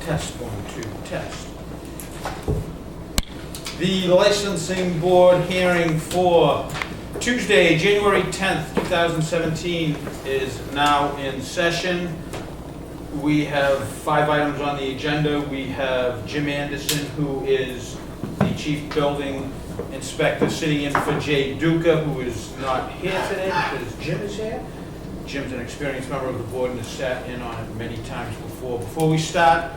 Test 1, 2, test. The licensing board hearing for Tuesday, January 10th, 2017 is now in session. We have 5 items on the agenda. We have Jim Anderson, who is the Chief Building Inspector, sitting in for Jay Duca, who is not here today because Jim is here. Jim's an experienced member of the board and has sat in on it many times before. Before we start,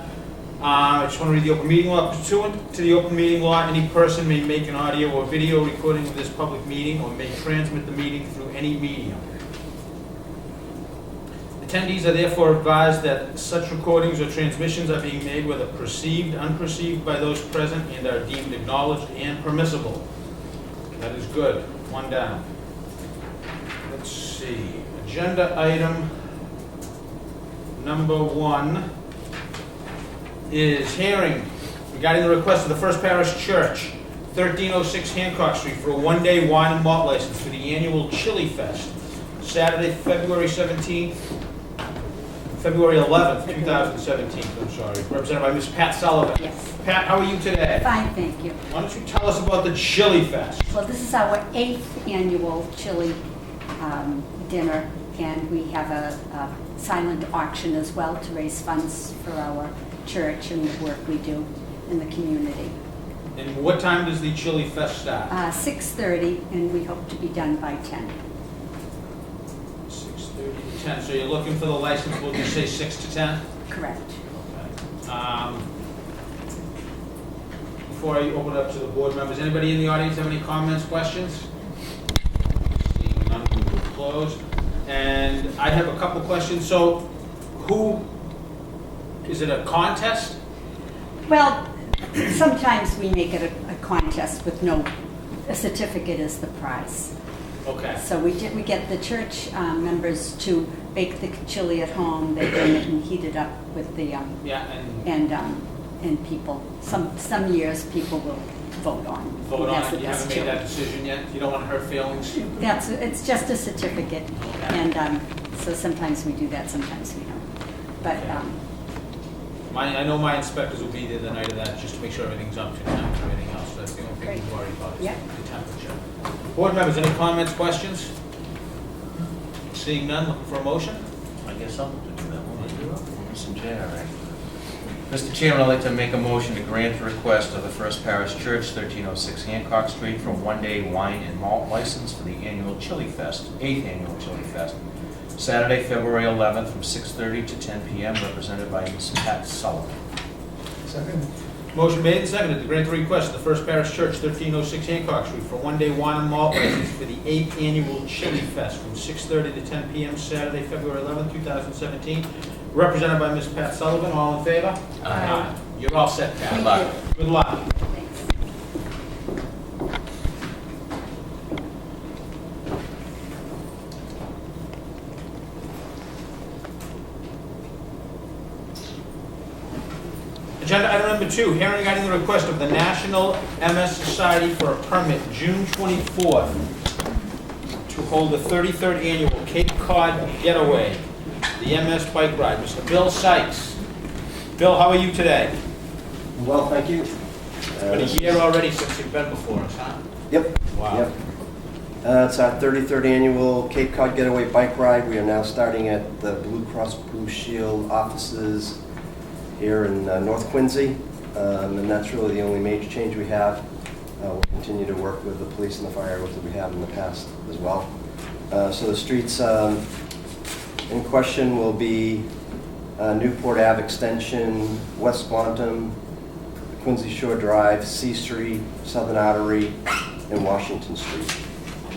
I just want to read the open meeting law. Pursuant to the open meeting law, any person may make an audio or video recording of this public meeting or may transmit the meeting through any medium. Attendees are therefore advised that such recordings or transmissions are being made whether perceived, unperceived by those present and are deemed acknowledged and permissible. That is good. 1 down. Let's see. Agenda item number 1 is hearing regarding the request of the First Parish Church, 1306 Hancock Street, for a 1-day wine and malt license for the annual Chili Fest, Saturday, February 11th, 2017, I'm sorry, represented by Ms. Pat Sullivan. Yes. Pat, how are you today? Fine, thank you. Why don't you tell us about the Chili Fest? Well, this is our 8th annual chili dinner, and we have a silent auction as well to raise funds for our church and the work we do in the community. And what time does the Chili Fest start? 6:30, and we hope to be done by 10. 6:30 to 10. So you're looking for the license, we'll just say 6 to 10? Correct. Okay. Before I open it up to the board members, anybody in the audience have any comments, questions? Seeing none, we will close. And I have a couple questions. So is it a contest? Well, sometimes we make it a contest with a certificate is the prize. Okay. So we get the church members to bake the chili at home. They bring it and heat it up with the and people. Some years people will vote on it. The You best haven't made that decision yet? You don't want to hurt feelings? It's just a certificate, Okay. and so sometimes we do that, sometimes we don't. But I know my inspectors will be there the night of that, just to make sure everything's up to time and everything else. That's the only thing Great. we're worried about is Yeah. the temperature. Board members, any comments, questions? Seeing none, looking for a motion? I guess I'll do that one. Mr. Chair, all right. Mr. Chairman, I'd like to make a motion to grant the request of the First Parish Church, 1306 Hancock Street, for a 1-day wine and malt license for the annual Chili Fest, 8th annual Chili Fest, Saturday, February 11th, from 6:30 to 10 p.m., represented by Ms. Pat Sullivan. Second. Motion made and seconded to grant the request of the First Parish Church, 1306 Hancock Street, for a 1-day wine and malt license for the 8th annual Chili Fest from 6:30 to 10 p.m. Saturday, February 11th, 2017. Represented by Ms. Pat Sullivan. All in favor? Aye. You're all set, Pat. Thank you. Good luck. Thanks. Agenda item number 2, hearing regarding the request of the National MS Society for a permit June 24th to hold the 33rd annual Cape Cod Getaway, the MS bike ride. Mr. Bill Sykes. Bill, how are you today? Well, thank you. It's been a year already since you've been before us, huh? Yep. Wow. Yep. It's our 33rd annual Cape Cod Getaway bike ride. We are now starting at the Blue Cross Blue Shield offices here in North Quincy, and that's really the only major change we have. We'll continue to work with the police and the fire that we have in the past as well. So the streets in question will be Newport Ave Extension, West Quantum, Quincy Shore Drive, C Street, Southern Artery, and Washington Street.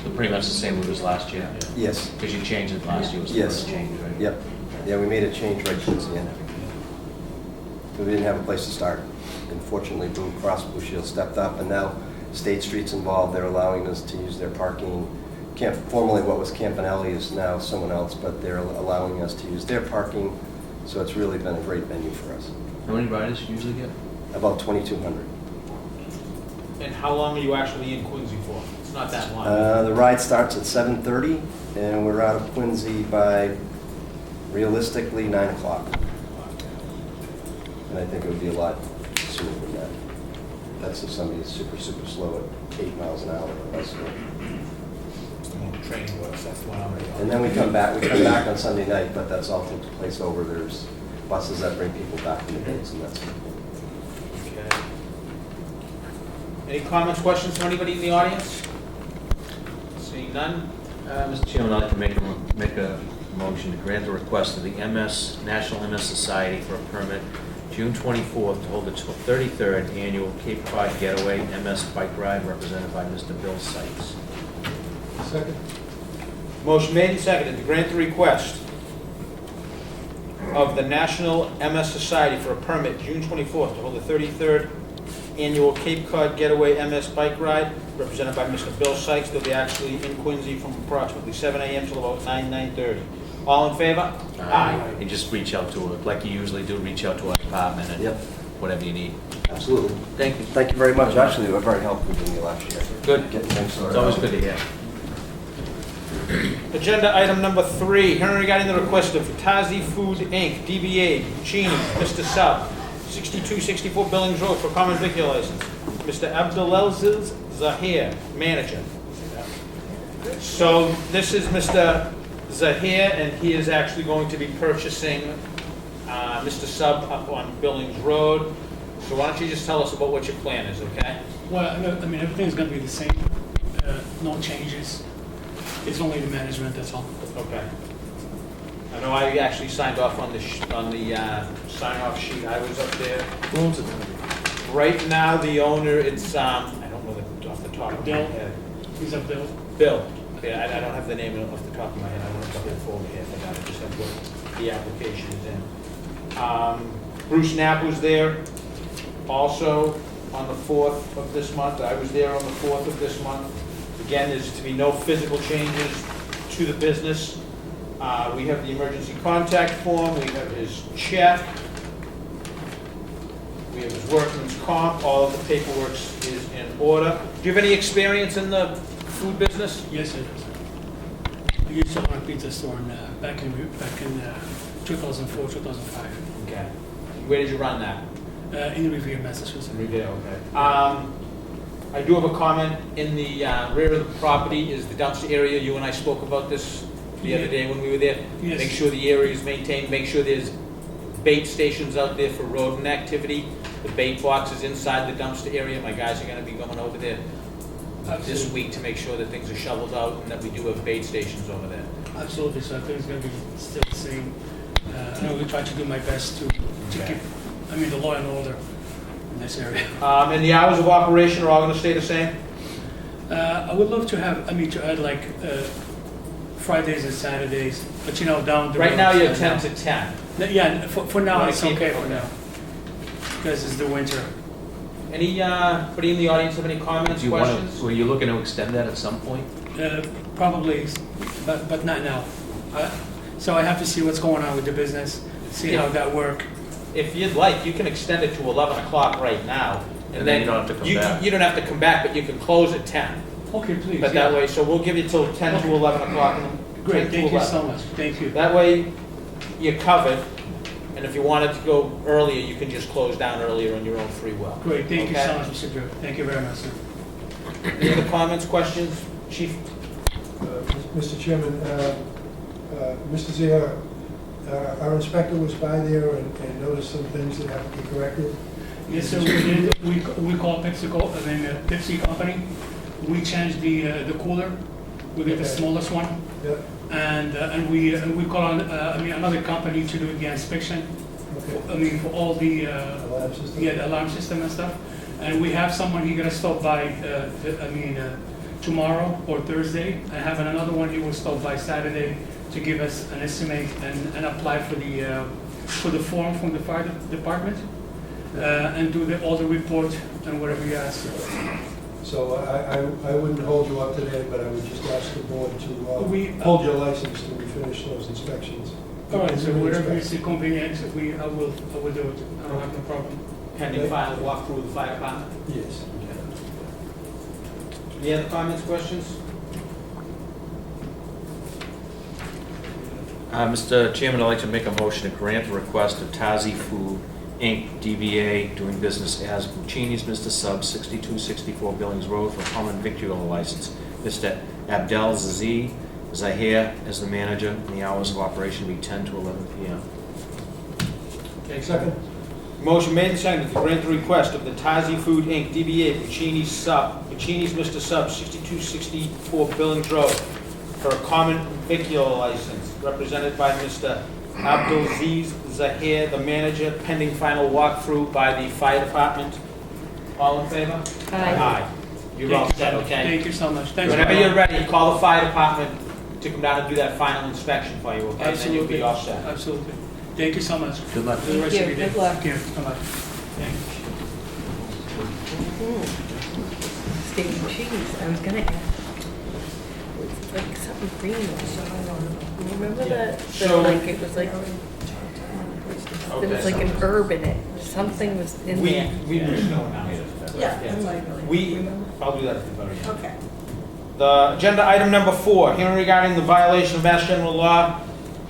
So pretty much the same route as last year? Yes. Because you changed it last year, was the Yes. first change, right? Yep. Yeah, we made a change right towards the end. We didn't have a place to start. Unfortunately, Blue Cross Blue Shield stepped up, and now State Street's involved. They're allowing us to use their parking. Formerly what was Campanelli is now someone else, but they're allowing us to use their parking. So it's really been a great venue for us. How many riders do you usually get? About 2,200. And how long are you actually in Quincy for? It's not that long. The ride starts at 7:30, and we're out of Quincy by realistically 9 o'clock. And I think it would be a lot sooner than that. That's if somebody is super, super slow at 8 miles an hour or less. Training works, that's what I'm ready on. And then we come back on Sunday night, but that's all takes place over. There's buses that bring people back from the days and that's. Okay. Any comments, questions from anybody in the audience? Seeing none? Mr. Chairman, I'd like to make a motion to grant the request of the National MS Society for a permit June 24th to hold the 33rd annual Cape Cod Getaway MS Bike Ride represented by Mr. Bill Sykes. Second. Motion made and seconded to grant the request of the National MS Society for a permit June 24th to hold the 33rd annual Cape Cod Getaway MS Bike Ride represented by Mr. Bill Sykes. They'll be actually in Quincy from approximately 7 a.m. till about 9:30. All in favor? Aye. And just reach out to her, like you usually do, reach out to our department and Yep. whatever you need. Absolutely. Thank you. Thank you very much. Actually, you were very helpful with me last year. Good. Getting things It's sorted always out. good to hear. Agenda item number 3, hearing regarding the request of Tazi Food Inc., DBA Cheney, Mr. Sub, 6264 Billings Road for common vicular license. Mr. Abdelaziz Zahir, manager. So this is Mr. Zahir, and he is actually going to be purchasing Mr. Sub up on Billings Road. So why don't you just tell us about what your plan is, okay? Well, I mean, everything's gonna be the same, no changes. It's only the management, that's all. Okay. I know I actually signed off on the sign-off sheet. I was up there. Who owns it? Right now, the owner, it's, I don't know off the top of my Bill. head. He's a bill. Bill. Yeah, I don't have the name off the top of my head. I don't have the whole folder here for that. I just have what the application is in. Bruce Knapp was there also on the 4th of this month. I was there on the 4th of this month. Again, there's to be no physical changes to the business. We have the emergency contact form, we have his check, we have his workman's comp, all of the paperwork is in order. Do you have any experience in the food business? Yes, it is. I used to own a pizza store back in 2004, 2005, Okay. Where did you run that? in Revere, Massachusetts. Revere, okay. I do have a comment in the rear of the property is the dumpster area. You and I spoke about this the other day when we were there. Yes. Make sure the area is maintained, make sure there's bait stations out there for rodent activity. The bait box is inside the dumpster area. My guys are gonna be going over there this Absolutely. week to make sure that things are shoveled out and that we do have bait stations over there. Absolutely, so I think it's gonna be still the same. I will try to do my best to Okay. keep, the law and order in this area. And the hours of operation are all gonna stay the same? I would love to have, to add like Fridays and Saturdays, but down the road. Right now you're 10 to 10. Yeah, for now Wanna it's keep okay it? for Okay. now. Because it's the winter. Anybody in the audience have any comments, questions? Were you looking to extend that at some point? Probably, but not now. So I have to see what's going on with the business, see how that work. If you'd like, you can extend it to 11 o'clock right now. And then you don't have to come back. You don't have to come back, but you can close at 10. Okay, please. But that way, so we'll give you till 10 to 11 o'clock. and 10 Great, to thank you 11. so much. Thank you. That way, you're covered, and if you wanted to go earlier, you can just close down earlier on your own free will. Great, thank you Okay? so much, Mr. Drew. Thank you very much, sir. Any other comments, questions? Chief? Mr. Chairman, Mr. Zia, our inspector was by there and noticed some things that have to be corrected. Yes, sir, we did. We called Pepsi Company. We changed the cooler. We did the Okay. smallest one. Yep, And we called another company to do the inspection. okay. For all the, Alarm system? the alarm system and stuff. And we have someone, he gonna stop by, tomorrow or Thursday. I have another one, he will stop by Saturday to give us an estimate and apply for the form from the fire department. And do all the report and whatever you ask. So I wouldn't hold you up today, but I would just ask the board We- to hold your license till we finish those inspections. All right, so whatever is convenient, I will do it. I don't have no problem. Pending final walkthrough with the fire department? Yes. Any other comments, questions? Mr. Chairman, I'd like to make a motion to grant the request of Tazi Food Inc., DBA, doing business as Puccini's Mr. Sub, 6264 Billings Road, for common victual license. Mr. Abdel Zahir as the manager, and the hours of operation will be 10 to 11 p.m. Okay, Second. Motion made and seconded to grant the request of the Tazi Food Inc., DBA Puccini's Mr. Sub, 6264 Billings Road, for a common vicular license, represented by Mr. Abdulaziz Zahir, the manager, pending final walkthrough by the fire department. All in favor? Aye. You're all set, okay? Thank you so much. Thanks. Whenever you're ready, call the fire department to come down and do that final inspection for you, okay? Then you'll be all set. Absolutely. Thank you so much. Good luck. For the rest of your day. Good luck. Thank you. Bye-bye. Thank you. Steak and cheese, I was gonna ask. It's like something green, so I don't know. Remember that? So- Like, it was like, there was like an herb in it, something was in We there. know now. Yeah, I'm like, I'll do that at the very end. okay. The agenda item number 4, hearing regarding the violation of Mass General Law,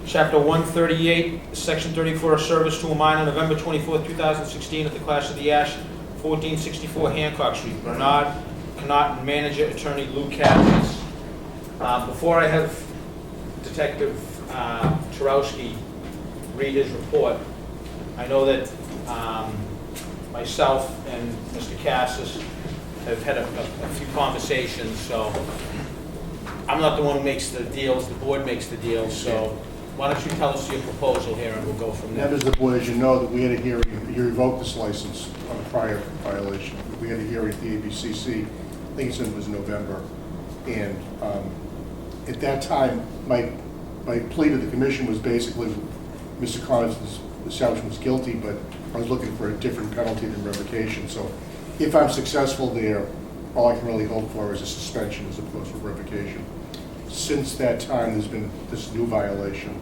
Chapter 138, Section 34, of service to a minor, November 24th, 2016, at the Clash of the Ash, 1464 Hancock Street. Bernard Connaught, and manager, attorney Lou Cassius. Before I have Detective Turowski read his report, I know that myself and Mr. Cassius have had a few conversations, so I'm not the one who makes the deals, the board makes the deals, so why don't you tell us your proposal here and we'll go from there. Members of the board, as you know, that we had a hearing, you revoked this license on a prior violation. We had a hearing at the ABCC, I think it was November, and at that time, my plea to the commission was basically, Mr. Connaughton's establishment was guilty, but I was looking for a different penalty than revocation. So if I'm successful there, all I can really hope for is a suspension as opposed to revocation. Since that time, there's been this new violation.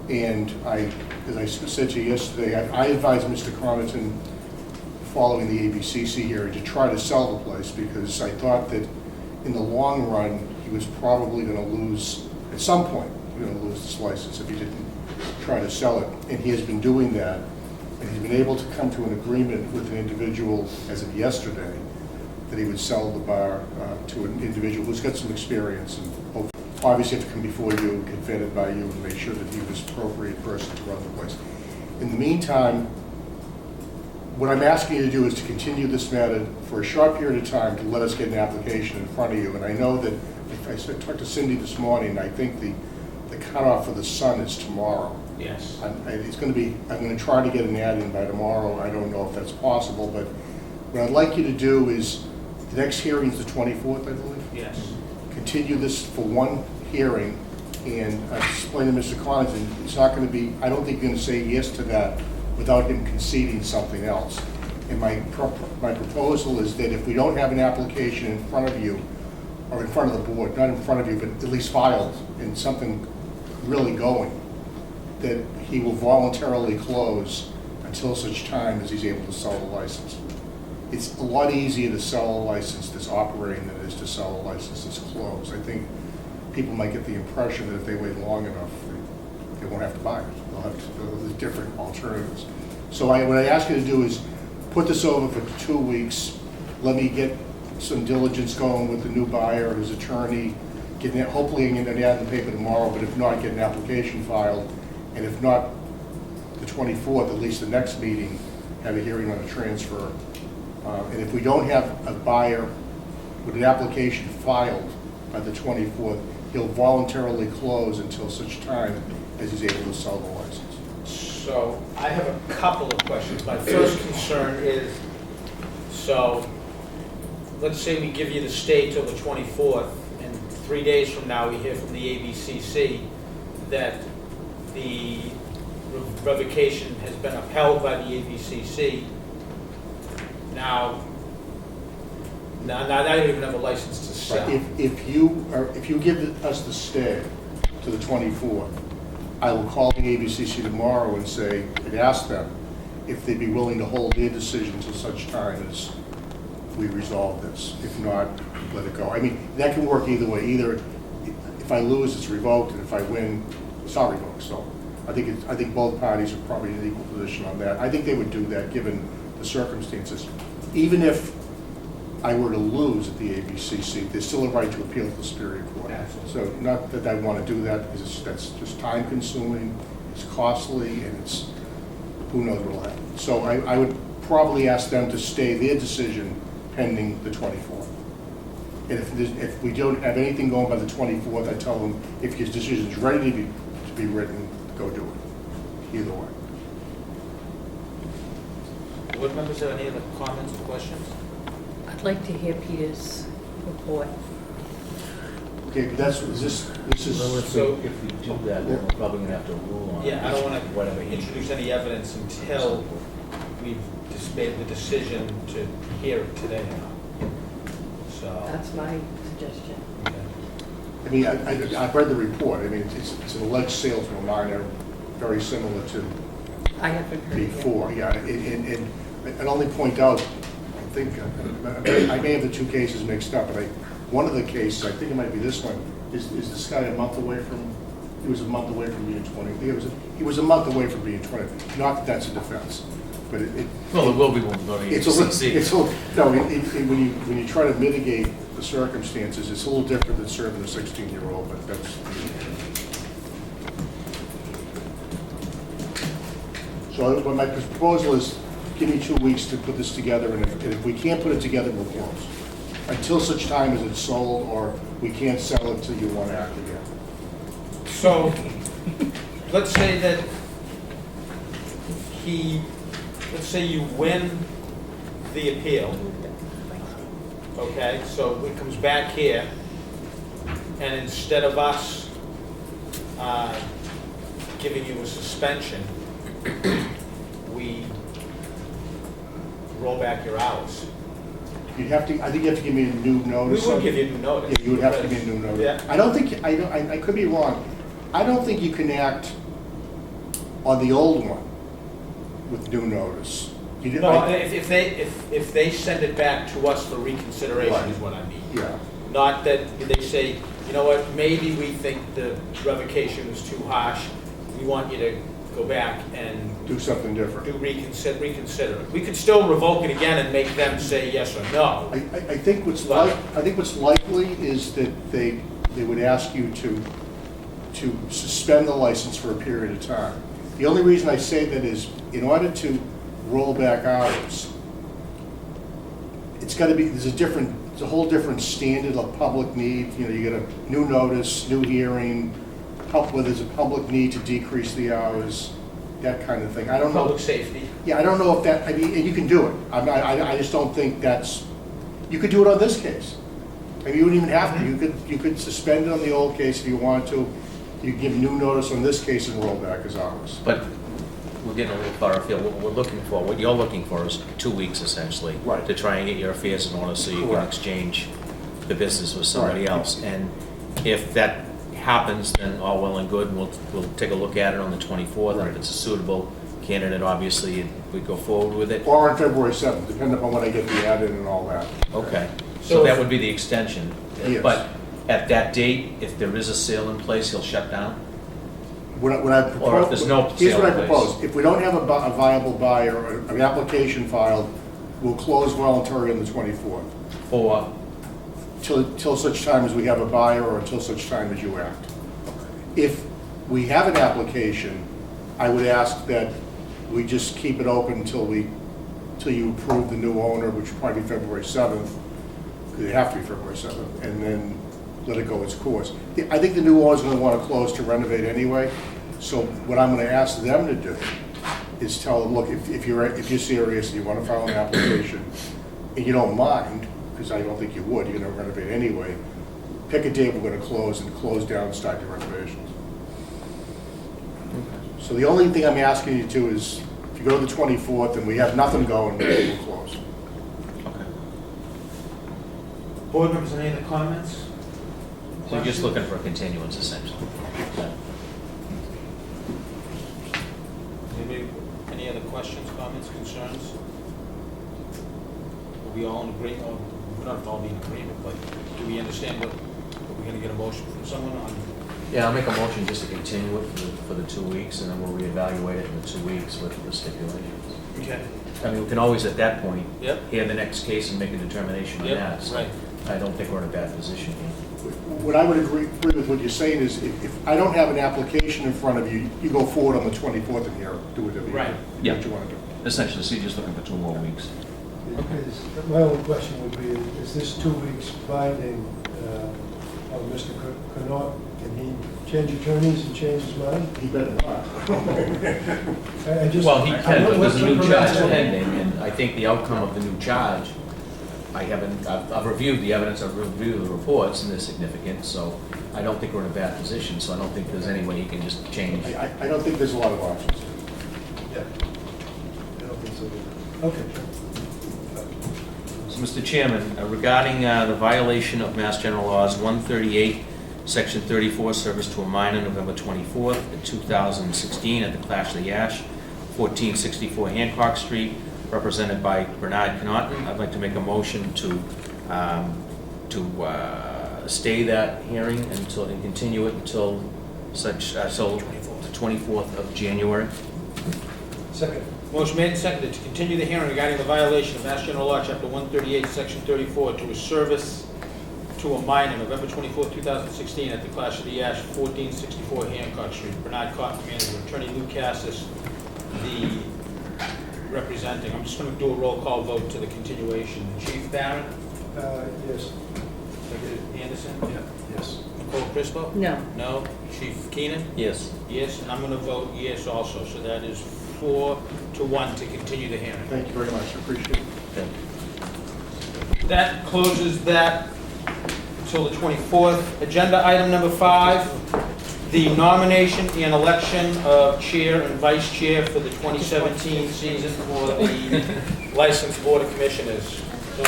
And as I said to you yesterday, I advised Mr. Connaughton, following the ABCC hearing, to try to sell the place because I thought that in the long run, he was probably going to lose, at some point, going to lose this license if he didn't try to sell it. And he has been doing that. And he's been able to come to an agreement with an individual as of yesterday that he would sell the bar to an individual who's got some experience and obviously have to come before you, get vetted by you, and make sure that he was the appropriate person to run the place. In the meantime, what I'm asking you to do is to continue this matter for a short period of time to let us get an application in front of you. And I know that, I talked to Cindy this morning, I think the cutoff for the Sun is tomorrow. Yes. I'm going to try to get an ad in by tomorrow. I don't know if that's possible, but what I'd like you to do is, the next hearing is the 24th, I believe? Yes. Continue this for one hearing and explain to Mr. Connaughton, it's not going to be, I don't think you're going to say yes to that without him conceding something else. And my proposal is that if we don't have an application in front of you, or in front of the board, not in front of you, but at least filed and something really going, that he will voluntarily close until such time as he's able to sell the license. It's a lot easier to sell a license that's operating than it is to sell a license that's closed. I think people might get the impression that if they wait long enough, they won't have to buy it. They'll have to, different alternatives. So what I ask you to do is put this over for 2 weeks. Let me get some diligence going with the new buyer, his attorney, hopefully I can get an ad in the paper tomorrow, but if not, get an application filed. And if not the 24th, at least the next meeting, have a hearing on a transfer. And if we don't have a buyer with an application filed by the 24th, he'll voluntarily close until such time as he's able to sell the license. So I have a couple of questions. My first concern is, so let's say we give you the stay till the 24th, and 3 days from now we hear from the ABCC that the revocation has been upheld by the ABCC. Now I don't even have a license to sell. If you give us the stay to the 24th, I will call the ABCC tomorrow and say, and ask them if they'd be willing to hold their decision until such time as we resolve this. If not, let it go. I mean, that can work either way. Either if I lose, it's revoked, and if I win, it's not revoked. So I think both parties are probably in an equal position on that. I think they would do that, given the circumstances. Even if I were to lose at the ABCC, there's still a right to appeal to the Superior Court. Absolutely. So not that I want to do that, because that's just time consuming, it's costly, and it's, who knows what will happen. So I would probably ask them to stay their decision pending the 24th. And if we don't have anything going by the 24th, I tell them, if your decision is ready to be written, go do it, either way. Board members, have any other comments or questions? I'd like to hear Peter's report. Okay, but this is, So- If we do that, then we're probably gonna have to rule on. Yeah, I don't want to whatever he introduce any evidence until we've just made the decision to hear it today. So, That's my suggestion. okay. I mean, I've read the report. I mean, it's an alleged sales from a minor, very similar to I haven't heard it yet. before. Yeah, and I'd only point out, I think, I may have the two cases mixed up, but one of the cases, I think it might be this one, is this guy a month away from, he was a month away from being 20. He was a month away from being 20. Not that that's a defense, but Well, it will be when we go to it's a little, ABCC. it's a little, no, when you try to mitigate the circumstances, it's a little different than serving a 16-year-old, but that's. So my proposal is, give me 2 weeks to put this together, and if we can't put it together, we'll close. Until such time as it's sold, or we can't sell it till you want to act again. So, let's say that let's say you win the appeal, okay? So it comes back here, and instead of us giving you a suspension, we roll back your hours. You'd have to, I think you have to give me a new We notice. would give you a new notice. Yeah, you would have to give me a new notice. Yeah. I don't think, I could be wrong. I don't think you can act on the old one with new notice. You did- No, if they send it back to us for reconsideration is what I mean. Yeah, Not that they say, you know what, maybe we think the revocation was too harsh. We want you to go back and do something different. reconsider it. We could still revoke it again and make them say yes or no. I think what's likely is that they would ask you to suspend the license for a period of time. The only reason I say that is, in order to roll back hours, it's got to be, it's a whole different standard of public need. You know, you get a new notice, new hearing, where there's a public need to decrease the hours, that kind of thing. I don't know. Public safety. Yeah, I don't know if that, I mean, and you can do it. I just don't think that's, you could do it on this case. I mean, you wouldn't even have to. You could suspend it on the old case if you wanted to. You give new notice on this case and roll back as hours. But we're getting a little far afield. What we're looking for, what you're looking for is 2 weeks essentially. Right. To try and get your affairs in order so you can Correct. exchange the business with somebody Right. else. And if that happens, then all well and good, and we'll take a look at it on the 24th. And if Right. it's a suitable candidate, obviously, we go forward with it. Or on February 7th, depending upon when I get the ad in and all that. Okay, So so that if- would be the extension. Yes. But at that date, if there is a sale in place, he'll shut down? What I propose, Or if there's no here's what I sale in propose. place. If we don't have a viable buyer or an application filed, we'll close voluntarily on the 24th. For, Till such time as we have a buyer or until such time as you act. If we have an application, I would ask that we just keep it open till you approve the new owner, which will probably be February 7th, because it have to be February 7th, and then let it go its course. I think the new owner's gonna wanna close to renovate anyway, so what I'm gonna ask them to do is tell them, look, if you're serious and you wanna file an application, and you don't mind, because I don't think you would, you're gonna renovate anyway, pick a date we're gonna close and close down and start your renovations. So the only thing I'm asking you to is, if you go to the 24th and we have nothing going, we'll close. okay. Board members, any other comments? So you're just looking for a continuance essentially? Anybody, any other questions, comments, concerns? Are we all in agreement? Oh, we don't have to all be in agreement, but do we understand what we're gonna get a motion from someone on? Yeah, I'll make a motion just to continue it for the 2 weeks, and then we'll reevaluate it in the 2 weeks with the stipulations. Okay. I mean, we can always, at that point, Yep. hear the next case and make a determination on Yep, that. So right. I don't think we're in a bad position. What I would agree with what you're saying is if I don't have an application in front of you, you go forward on the 24th and here, do whatever you, Right. Yeah. what you want to do. Essentially, so you're just looking for 2 more weeks. My only question would be, is this 2 weeks binding on Mr. Connaught? Can he change attorneys and change his mind? He better not. I just- Well, he can, but what's there's a the new charge prevent- pending, and I think the outcome of the new charge, I've reviewed the evidence, I've reviewed the reports, and they're significant, so I don't think we're in a bad position, so I don't think there's any way he can just change. I don't think there's a lot of options. Yeah. I don't think so either. Okay. So, Mr. Chairman, regarding the violation of Mass General Laws 138, Section 34, service to a minor, November 24th, 2016, at the Clash of the Ash, 1464 Hancock Street, represented by Bernard Connaughton. I'd like to make a motion to stay that hearing until, and continue it until such, so the 24th of January. Second. Motion made and seconded to continue the hearing regarding the violation of Mass General Law, Chapter 138, Section 34, to a service to a minor, November 24, 2016, at the Clash of the Ash, 1464 Hancock Street. Bernard Cotton, manager, Attorney Lou Cassis, the representing. I'm just going to do a roll call vote to the continuation. Chief Barron? Yes. Secretary Anderson? Yeah. Yes. Nicole Crispo? No. No. Chief Keenan? Yes. Yes, and I'm going to vote yes also. So that is 4-1 to continue the hearing. Thank you very much, I appreciate it. That closes that until the 24th. Agenda item number 5, the nomination and election of chair and vice chair for the 2017 season for the Licensed Board of Commissioners. So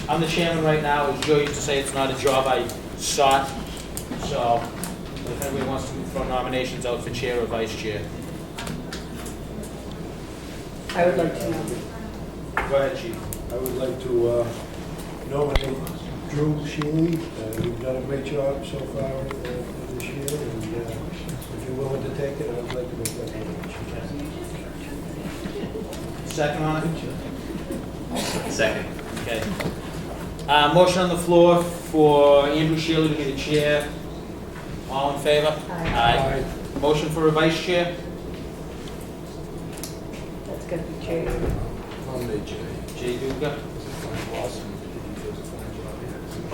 I'm the chairman right now. As Joe used to say, it's not a job I sought. So if anybody wants to throw nominations out for chair or vice chair. I would like to know. Go ahead, Chief. I would like to nominate Drew Scheele. You've done a great job so far this year, and if you're willing to take it, I'd like to make that nomination. Second on it? Second. Okay. Motion on the floor for Andrew Scheele to be the chair. All in favor? Aye. Motion for a vice chair? That's gonna be Jay. Jay Duca? Awesome. I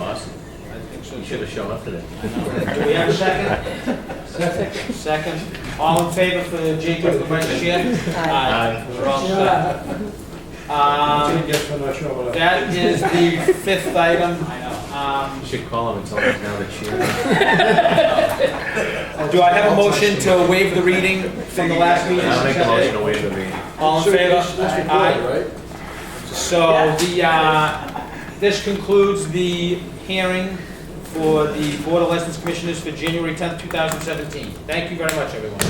think so. You should have shown up today. Do we have a second? Second. All in favor for Jay Duca, vice chair? Aye. We're all set. Yes, I'm not sure what I... That is the 5th item. You should call him and tell him he's now the chair. Do I have a motion to waive the reading from the last meeting? I'll make a motion to waive the reading. All in favor? Aye. So this concludes the hearing for the Board of License Commissioners for January 10th, 2017. Thank you very much, everyone.